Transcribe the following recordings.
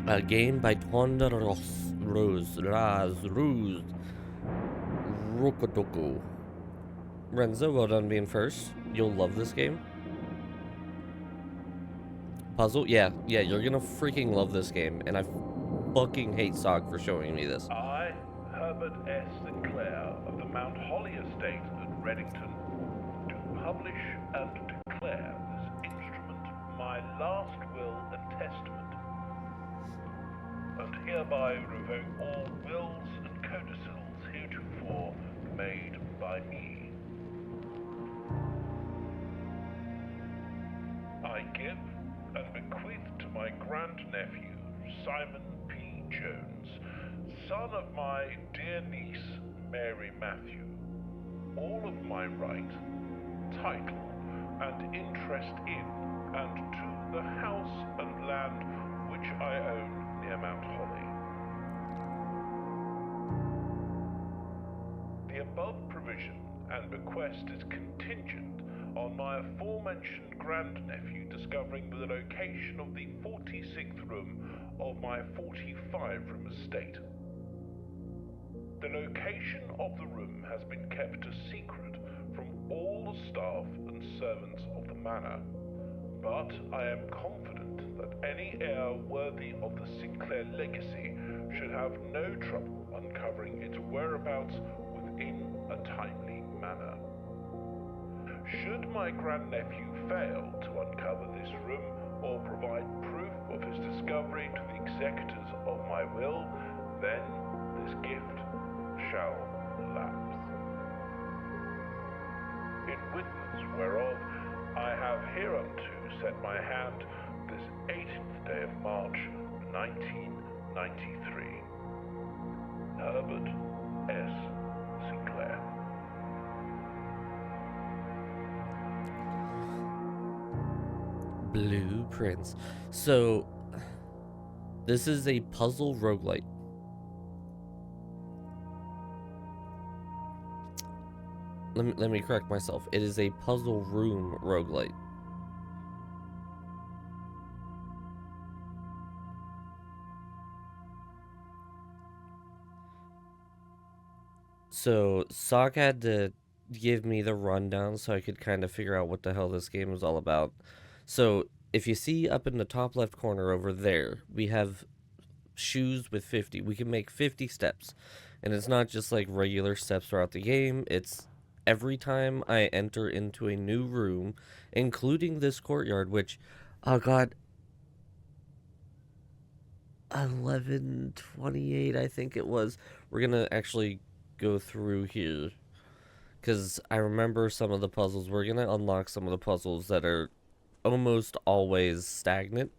A game by Tonda Rose Rokotoku. Renzo, well done being first. You'll love this game. Puzzle? Yeah, you're gonna freaking love this game, and I fucking hate Sog for showing me this. I, Herbert S. Sinclair of the Mount Holly Estate at Reddington, do publish and declare this instrument my last will and testament, and hereby revoke all wills and codicils heretofore made by me. I give and bequeath to my grandnephew, Simon P. Jones, son of my dear niece, Mary Matthew, all of my right, title, and interest in and to the house and land which I own near Mount Holly. The above provision and bequest is contingent on my aforementioned grandnephew discovering the location of the 46th room of my 45-room estate. The location of the room has been kept a secret from all the staff and servants of the manor, but I am confident that any heir worthy of the Sinclair legacy should have no trouble uncovering its whereabouts within a timely manner. Should my grandnephew fail to uncover this room or provide proof of his discovery to the executors of my will, then this gift shall lapse. In witness whereof I have hereunto set my hand this 18th day of March, 1993. Herbert S. Sinclair. Blueprints. So, this is a puzzle roguelite. Let me correct myself. It is a puzzle room roguelite. So, Sock had to give me the rundown so I could kind of figure out what the hell this game is all about. So, if you see up in the top left corner over there, we have shoes with 50. We can make 50 steps. And it's not just like regular steps throughout the game. It's every time I enter into a new room, including this courtyard, which, oh god, 11:28 I think it was. We're gonna actually go through here, because I remember some of the puzzles. We're gonna unlock some of the puzzles that are almost always stagnant,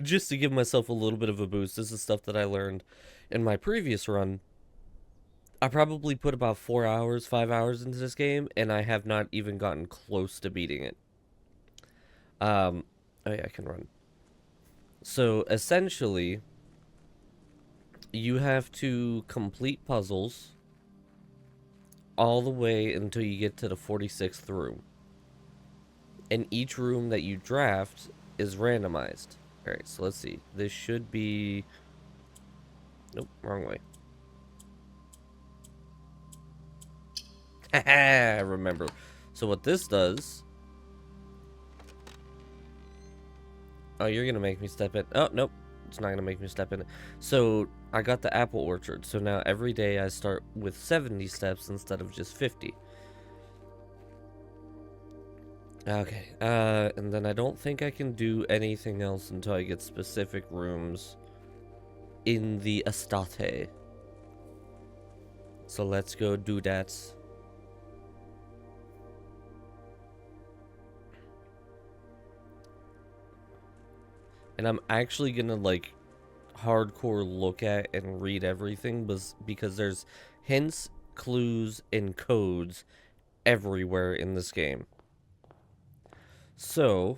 just to give myself a little bit of a boost. This is stuff that I learned in my previous run. I probably put about 4 hours, 5 hours into this game, and I have not even gotten close to beating it. Oh yeah, I can run. So essentially, you have to complete puzzles all the way until you get to the 46th room. And each room that you draft is randomized. Alright, so let's see. This should be... Nope, wrong way. Haha, remember. So what this does... Oh, you're gonna make me step in. Oh, nope. It's not gonna make me step in. So, I got the apple orchard. So now every day I start with 70 steps instead of just 50. Okay, and then I don't think I can do anything else until I get specific rooms in the estate. So let's go do that. And I'm actually gonna, like, hardcore look at and read everything, because there's hints, clues, and codes everywhere in this game. So,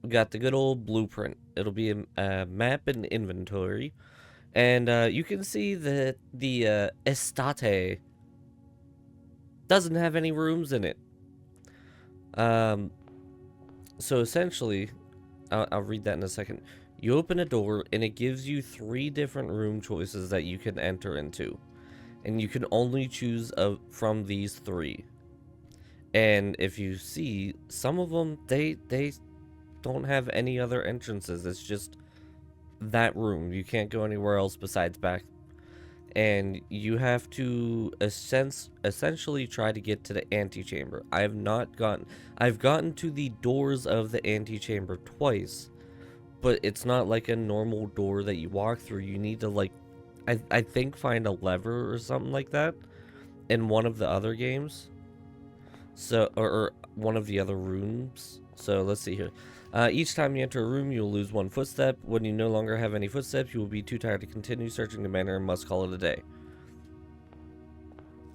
we got the good old blueprint. It'll be a map and inventory. And you can see that the estate doesn't have any rooms in it. So essentially, I'll read that in a second. You open a door and it gives you 3 different room choices that you can enter into. And you can only choose from these 3. And if you see, some of them, they don't have any other entrances. It's just that room. You can't go anywhere else besides back. And you have to essentially try to get to the antechamber. I've gotten to the doors of the antechamber twice, but it's not like a normal door that you walk through. You need to, like, I think find a lever or something like that in one of the other games. So, or one of the other rooms. So let's see here. Each time you enter a room, you'll lose 1 footstep. When you no longer have any footsteps, you will be too tired to continue searching the manor and must call it a day.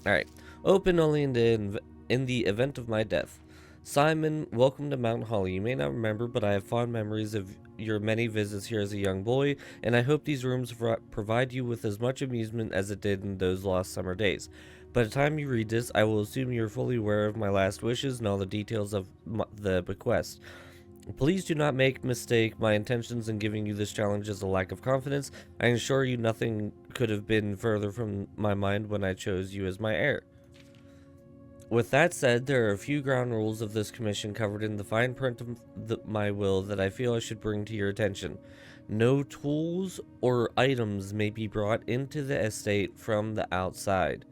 Alright. Open only in the event of my death. Simon, welcome to Mount Holly. You may not remember, but I have fond memories of your many visits here as a young boy, and I hope these rooms provide you with as much amusement as it did in those lost summer days. By the time you read this, I will assume you're fully aware of my last wishes and all the details of the bequest. Please do not make mistake my intentions in giving you this challenge as a lack of confidence. I assure you nothing could have been further from my mind when I chose you as my heir. With that said, there are a few ground rules of this commission covered in the fine print of my will that I feel I should bring to your attention. No tools or items may be brought into the estate from the outside.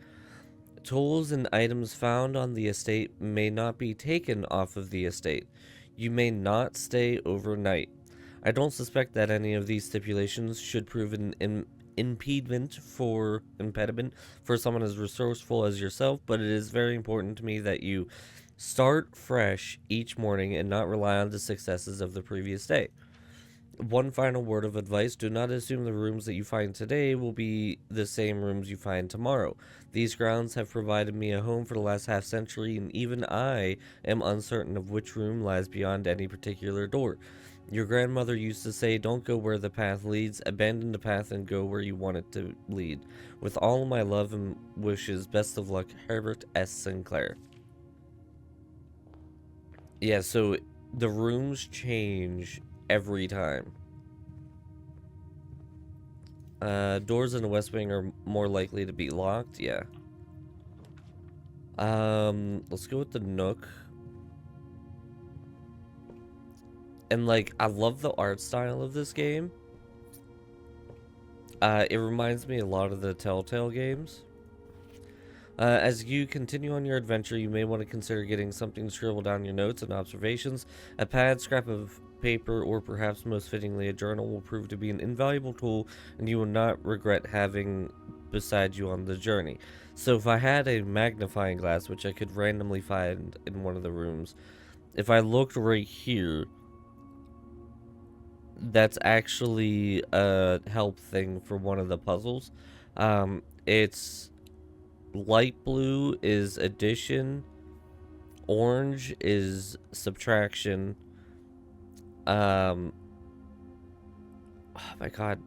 Tools and items found on the estate may not be taken off of the estate. You may not stay overnight. I don't suspect that any of these stipulations should prove an impediment for someone as resourceful as yourself, but it is very important to me that you start fresh each morning and not rely on the successes of the previous day. One final word of advice: do not assume the rooms that you find today will be the same rooms you find tomorrow. These grounds have provided me a home for the last half century, and even I am uncertain of which room lies beyond any particular door. Your grandmother used to say, don't go where the path leads, abandon the path and go where you want it to lead. With all my love and wishes, best of luck, Herbert S. Sinclair. Yeah, so the rooms change every time. Doors in the West Wing are more likely to be locked, yeah. Let's go with the Nook. And, like, I love the art style of this game. It reminds me a lot of the Telltale games. As you continue on your adventure, you may want to consider getting something to scribble down your notes and observations. A pad, scrap of paper, or perhaps most fittingly a journal will prove to be an invaluable tool, and you will not regret having beside you on the journey. So if I had a magnifying glass, which I could randomly find in one of the rooms, if I looked right here, that's actually a help thing for one of the puzzles. It's light blue is addition, orange is subtraction. Oh my god,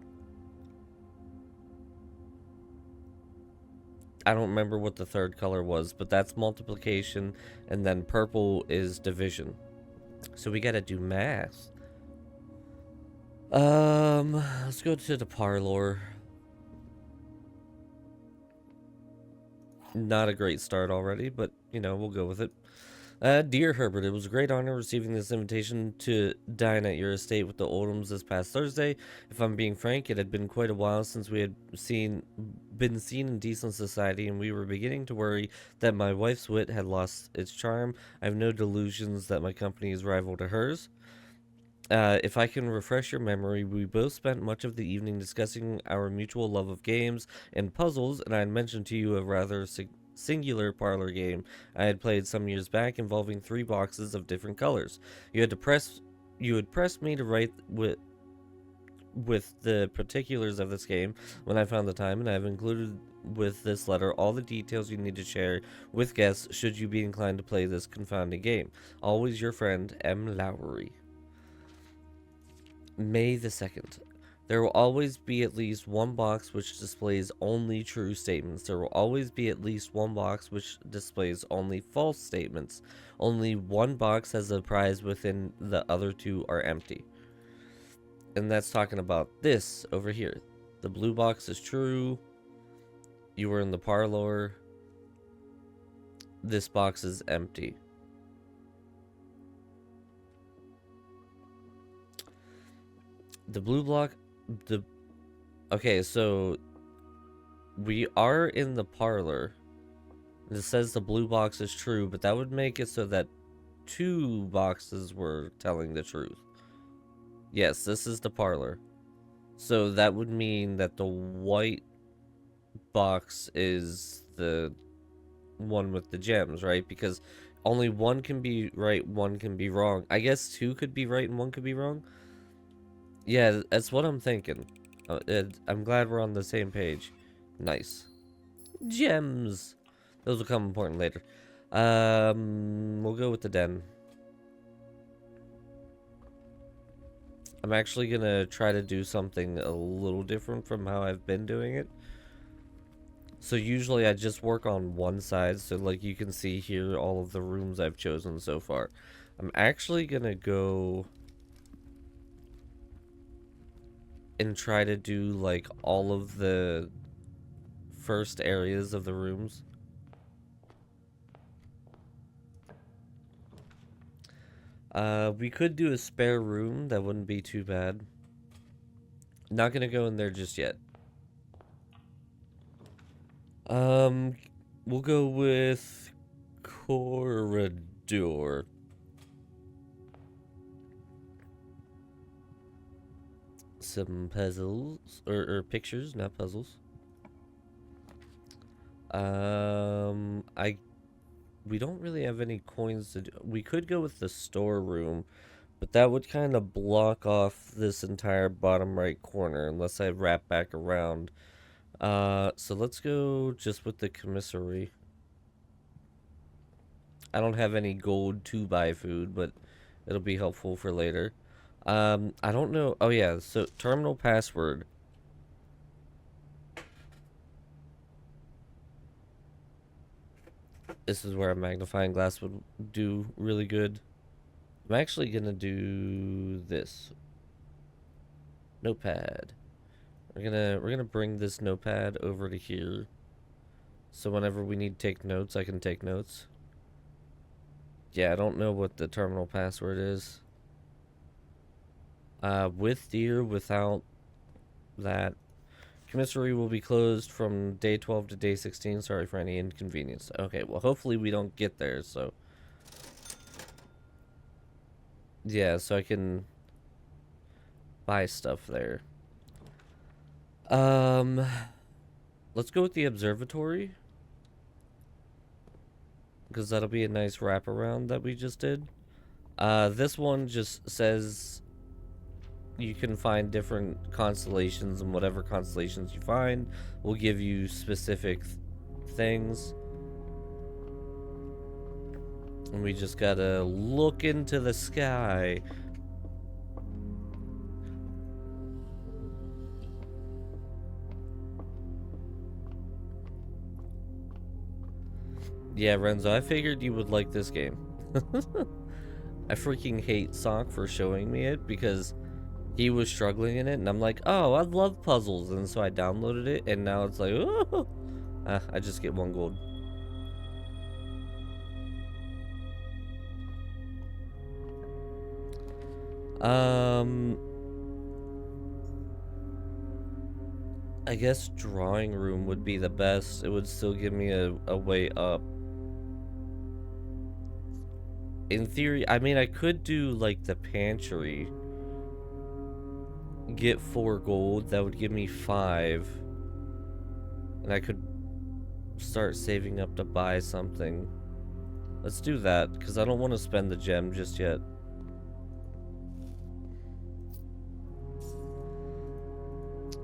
I don't remember what the third color was, but that's multiplication, and then purple is division. So we gotta do math. Let's go to the parlor. Not a great start already, but, you know, we'll go with it. Dear Herbert, it was a great honor receiving this invitation to dine at your estate with the Oldhams this past Thursday. If I'm being frank, it had been quite a while since we had been seen in decent society, and we were beginning to worry that my wife's wit had lost its charm. I have no delusions that my company is rival to hers. If I can refresh your memory, we both spent much of the evening discussing our mutual love of games and puzzles, and I had mentioned to you a rather singular parlor game I had played some years back involving 3 boxes of different colors. You had pressed me to write with the particulars of this game when I found the time, and I have included with this letter all the details you need to share with guests should you be inclined to play this confounding game. Always your friend, M. Lowry. May the 2nd. There will always be at least one box which displays only true statements. There will always be at least one box which displays only false statements. Only one box has a prize within the other 2 are empty. And that's talking about this over here. The blue box is true. You were in the parlor. This box is empty. The blue block, okay, so we are in the parlor. It says the blue box is true, but that would make it so that 2 boxes were telling the truth. Yes, this is the parlor. So that would mean that the white box is the one with the gems, right? Because only one can be right, one can be wrong. I guess 2 could be right and 1 could be wrong. Yeah, that's what I'm thinking. I'm glad we're on the same page. Nice. Gems. Those will come important later. We'll go with the den. I'm actually gonna try to do something a little different from how I've been doing it. So usually I just work on one side, so like you can see here all of the rooms I've chosen so far. I'm actually gonna go and try to do like all of the first areas of the rooms. We could do a spare room, that wouldn't be too bad. Not gonna go in there just yet. We'll go with corridor. Some puzzles, or pictures, not puzzles. We don't really have any coins to do. We could go with the storeroom, but that would kind of block off this entire bottom right corner unless I wrap back around. So let's go just with the commissary. I don't have any gold to buy food, but it'll be helpful for later. I don't know. Oh yeah, so terminal password. This is where a magnifying glass would do really good. I'm actually gonna do this. Notepad. We're gonna bring this notepad over to here. So whenever we need to take notes, I can take notes. Yeah, I don't know what the terminal password is. With deer, without that. Commissary will be closed from day 12 to day 16. Sorry for any inconvenience. Okay, well, hopefully we don't get there, so. Yeah, so I can buy stuff there. Let's go with the observatory. Because that'll be a nice wraparound that we just did. This one just says you can find different constellations, and whatever constellations you find will give you specific things. And we just gotta look into the sky. Yeah, Renzo, I figured you would like this game. I freaking hate Sock for showing me it because he was struggling in it, and I'm like, oh, I love puzzles, and so I downloaded it, and now it's like, oh, I just get 1 gold. I guess drawing room would be the best. It would still give me a way up. In theory, I mean, I could do like the pantry. Get 4 gold, that would give me 5. And I could start saving up to buy something. Let's do that, because I don't want to spend the gem just yet.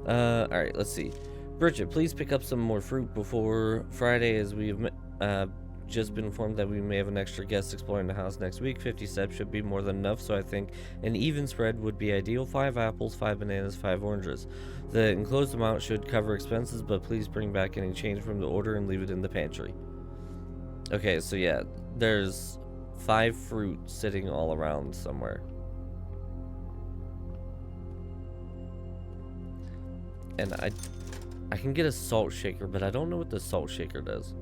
Alright, let's see. Bridget, please pick up some more fruit before Friday, as we've just been informed that we may have an extra guest exploring the house next week. 50 steps should be more than enough, so I think an even spread would be ideal. 5 apples, 5 bananas, 5 oranges. The enclosed amount should cover expenses, but please bring back any change from the order and leave it in the pantry. Okay, so yeah, there's 5 fruit sitting all around somewhere. And I can get a salt shaker, but I don't know what the salt shaker does.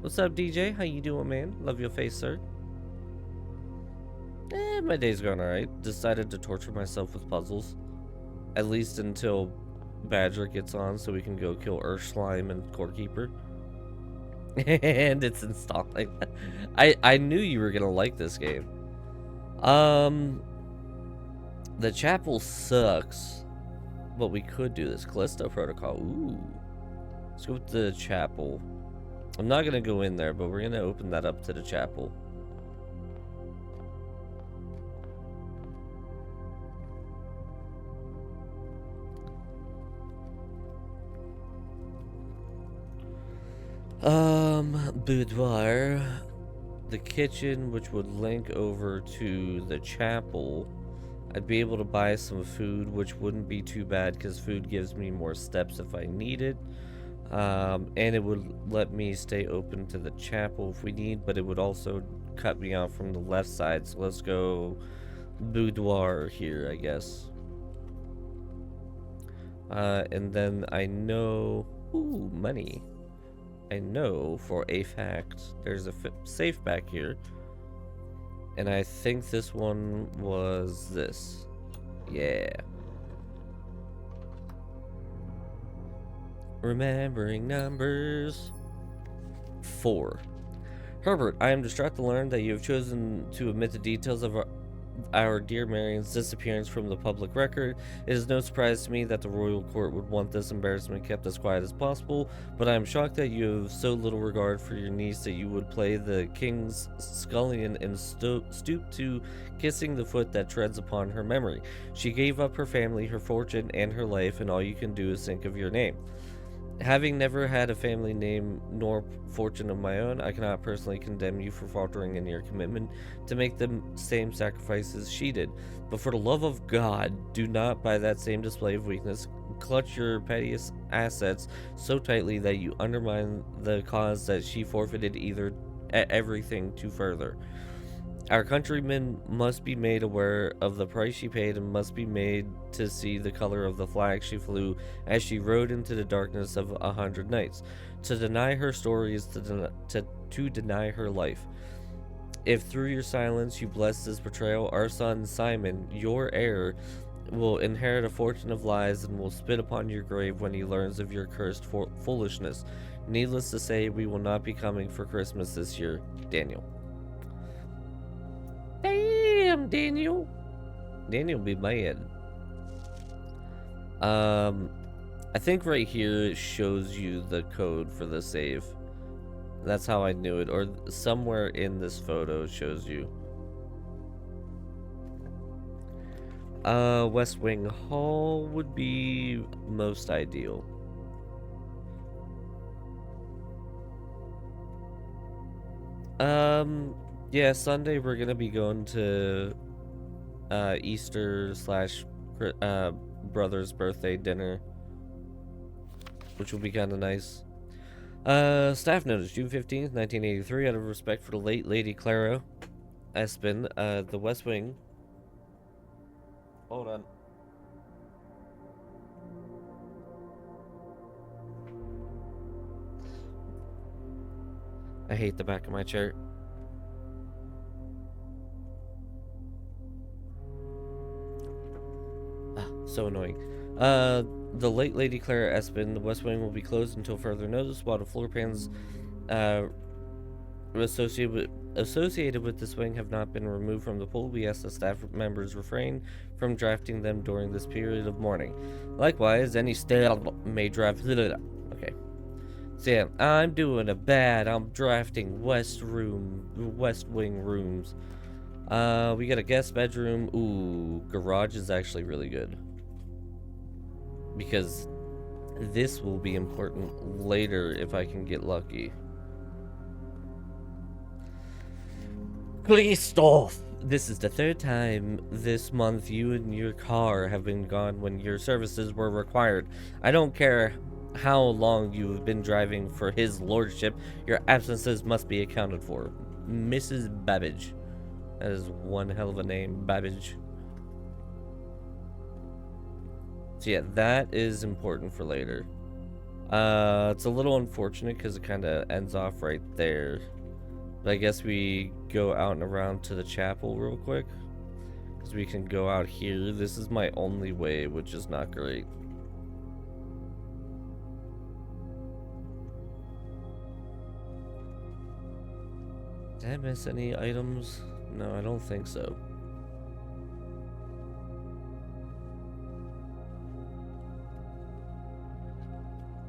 What's up, DJ? How you doing, man? Love your face, sir. My day's going alright. Decided to torture myself with puzzles. At least until Badger gets on so we can go kill Earth Slime and Corekeeper. And it's installing. I knew you were gonna like this game. The chapel sucks, but we could do this. Callisto Protocol. Ooh. Let's go with the chapel. I'm not gonna go in there, but we're gonna open that up to the chapel. Boudoir. The kitchen, which would link over to the chapel. I'd be able to buy some food, which wouldn't be too bad because food gives me more steps if I need it. And it would let me stay open to the chapel if we need, but it would also cut me off from the left side. So let's go boudoir here, I guess. And then I know... Ooh, money. I know for a fact there's a safe back here. And I think this one was this. Yeah. Remembering numbers. 4. Herbert, I am distraught to learn that you have chosen to omit the details of our dear Marion's disappearance from the public record. It is no surprise to me that the royal court would want this embarrassment kept as quiet as possible, but I am shocked that you have so little regard for your niece that you would play the king's scullion and stoop to kissing the foot that treads upon her memory. She gave up her family, her fortune, and her life, and all you can do is think of your name. Having never had a family name nor fortune of my own, I cannot personally condemn you for faltering in your commitment to make the same sacrifices she did. But for the love of God, do not, by that same display of weakness, clutch your pettiest assets so tightly that you undermine the cause that she forfeited everything to further. Our countrymen must be made aware of the price she paid and must be made to see the color of the flag she flew as she rode into the darkness of 100 nights. To deny her story is to deny her life. If through your silence you bless this betrayal, our son Simon, your heir, will inherit a fortune of lies and will spit upon your grave when he learns of your cursed foolishness. Needless to say, we will not be coming for Christmas this year. Daniel. Damn, Daniel. Daniel be mad. I think right here it shows you the code for the save. That's how I knew it, or somewhere in this photo it shows you. West Wing Hall would be most ideal. Yeah, Sunday we're gonna be going to Easter / brother's birthday dinner, which will be kind of nice. Staff notice, June 15th, 1983, out of respect for the late Lady Clara Espin, the West Wing. Hold on. I hate the back of my chair. So annoying. The late Lady Clara Espin, the West Wing will be closed until further notice, while the floor pans associated with this wing have not been removed from the pool. We ask the staff members refrain from drafting them during this period of mourning. Likewise, any staff may draft. Okay. So yeah, I'm doing a bad. I'm drafting West Wing rooms. We got a guest bedroom. Ooh, garage is actually really good, because this will be important later if I can get lucky. Christoph! This is the 3rd time this month you and your car have been gone when your services were required. I don't care how long you have been driving for his lordship, your absences must be accounted for. Mrs. Babbage. That is one hell of a name, Babbage. So yeah, that is important for later. It's a little unfortunate because it kind of ends off right there. But I guess we go out and around to the chapel real quick. Because we can go out here. This is my only way, which is not great. Did I miss any items? No, I don't think so.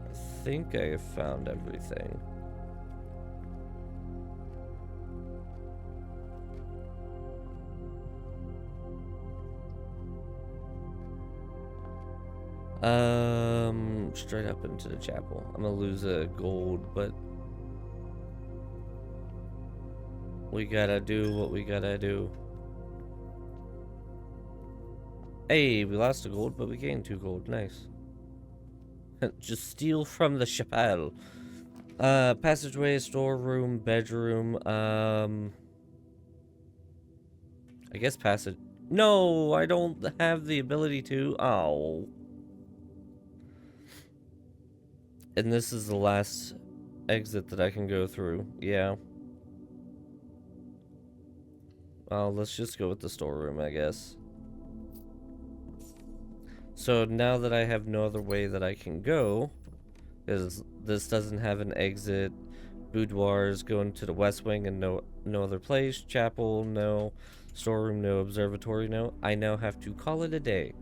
I think I have found everything. Straight up into the chapel. I'm gonna lose a gold, but we gotta do what we gotta do. Hey, we lost a gold, but we gained 2 gold. Nice. Just steal from the chapel. Passageway, storeroom, bedroom. I guess passage. No, I don't have the ability to. Oh. And this is the last exit that I can go through. Yeah. Well, let's just go with the storeroom, I guess. So now that I have no other way that I can go, because this doesn't have an exit, boudoirs going to the west wing and no other place, chapel, no, storeroom, no, observatory, no, I now have to call it a day.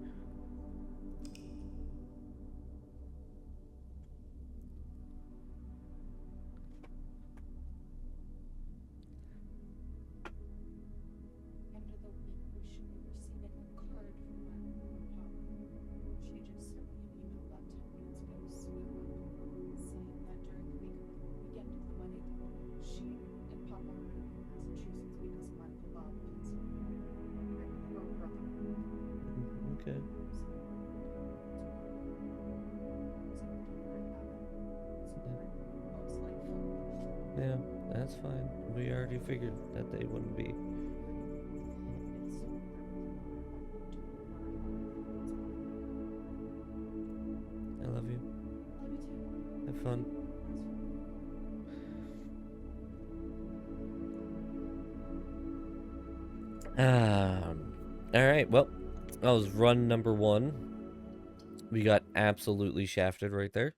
Okay. Yeah, that's fine. We already figured that they wouldn't be. I love you. Have fun. Alright, well, that was run number 1. We got absolutely shafted right there.